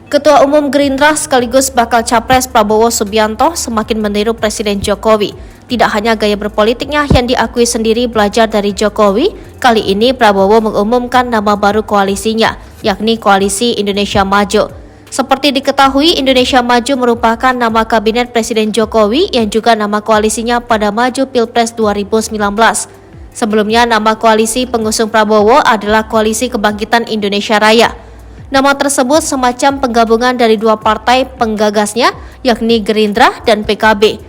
Ketua Umum Gerindra sekaligus bakal Capres Prabowo Subianto semakin meniru Presiden Jokowi. Tidak hanya gaya berpolitiknya yang diakui sendiri belajar dari Jokowi, kali ini Prabowo mengumumkan nama baru koalisinya, yakni Koalisi Indonesia Maju. Seperti diketahui, Indonesia Maju merupakan nama kabinet Presiden Jokowi yang juga nama koalisinya pada maju Pilpres 2019. Sebelumnya, nama koalisi pengusung Prabowo adalah Koalisi Kebangkitan Indonesia Raya. Nama tersebut semacam penggabungan dari dua partai penggagasnya, yakni Gerindra dan PKB.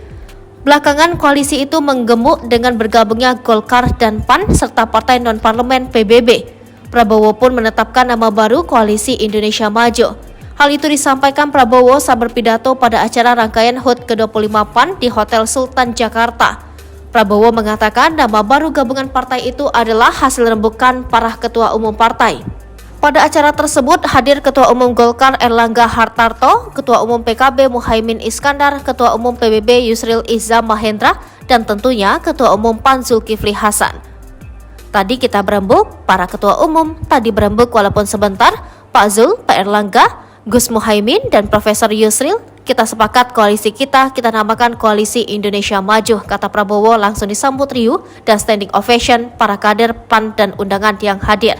Belakangan koalisi itu menggemuk dengan bergabungnya Golkar dan PAN serta partai non-parlemen PBB. Prabowo pun menetapkan nama baru Koalisi Indonesia Maju. Hal itu disampaikan Prabowo saat berpidato pada acara rangkaian HUT ke-25 PAN di Hotel Sultan Jakarta. Prabowo mengatakan nama baru gabungan partai itu adalah hasil rembukan para ketua umum partai. Pada acara tersebut hadir Ketua Umum Golkar Erlangga Hartarto, Ketua Umum PKB Muhaimin Iskandar, Ketua Umum PBB Yusril Iza Mahendra, dan tentunya Ketua Umum PAN Zulkifli Hasan. Tadi kita berembuk, para Ketua Umum tadi berembuk walaupun sebentar, Pak Zul, Pak Erlangga, Gus Muhaimin, dan Profesor Yusril, kita sepakat koalisi kita namakan Koalisi Indonesia Maju, kata Prabowo langsung disambut riuh dan standing ovation para kader PAN dan undangan yang hadir.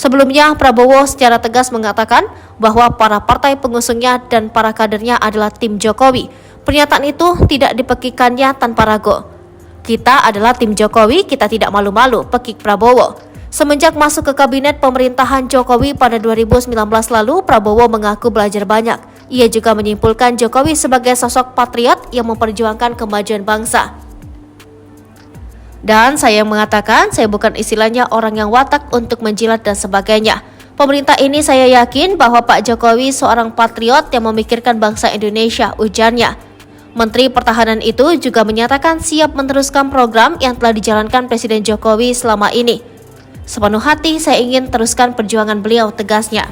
Sebelumnya, Prabowo secara tegas mengatakan bahwa para partai pengusungnya dan para kadernya adalah tim Jokowi. Pernyataan itu tidak dipekikannya tanpa ragu. Kita adalah tim Jokowi, kita tidak malu-malu, pekik Prabowo. Semenjak masuk ke kabinet pemerintahan Jokowi pada 2019 lalu, Prabowo mengaku belajar banyak. Ia juga menyimpulkan Jokowi sebagai sosok patriot yang memperjuangkan kemajuan bangsa. Dan saya mengatakan, saya bukan istilahnya orang yang watak untuk menjilat dan sebagainya. Pemerintah ini saya yakin bahwa Pak Jokowi seorang patriot yang memikirkan bangsa Indonesia, ujarnya. Menteri Pertahanan itu juga menyatakan siap meneruskan program yang telah dijalankan Presiden Jokowi selama ini. Sepenuh hati saya ingin teruskan perjuangan beliau, tegasnya.